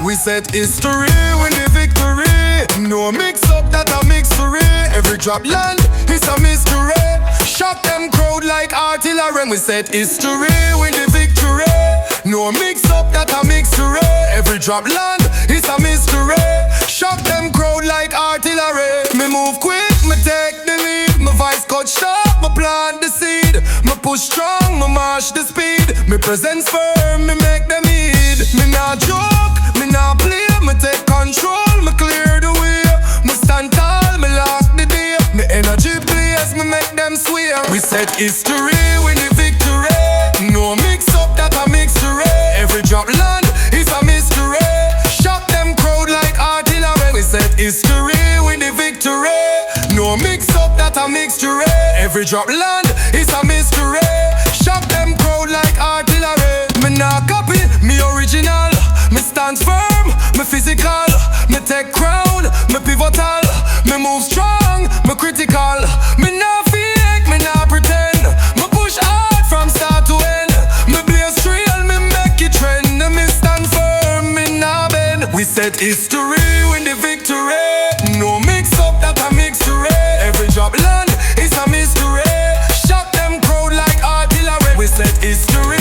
We set history win the victory. No mix up, that a mixery. Every drop land is a mystery. Shock them crowd like artillery. We set history win the victory. No mix up, that a mixery. Every drop land is a mystery. Shock them crowd like artillery. Me move quick, me take the lead. My voice cut sharp, me plant the seed. Me push strong, me march the speed. Me presence firm, me make them heed. Me not joke, me not play. Me take control, me clear the way. Me stand tall, me lock the day. Me energy players, me make them swear. We set history, win the victory. No mix up, that a mixture. Every drop land is a mystery. Shock them crowd like artillery. We set history, win the victory. No mix up, that a mixture. Every drop land is a mystery. Shock them crowd like artillery. Me not copy, me original. Me stand firm, me physical. Me take crown, me pivotal. Me move strong, me critical. Me not fake, me not pretend. Me push hard from start to end. Me blaze trail, me make it trend. Me stand firm, me not bend. We set history, win the victory. No mix up, that a mixture. Every drop land is a mystery. Shock them crowd like artillery. We set history.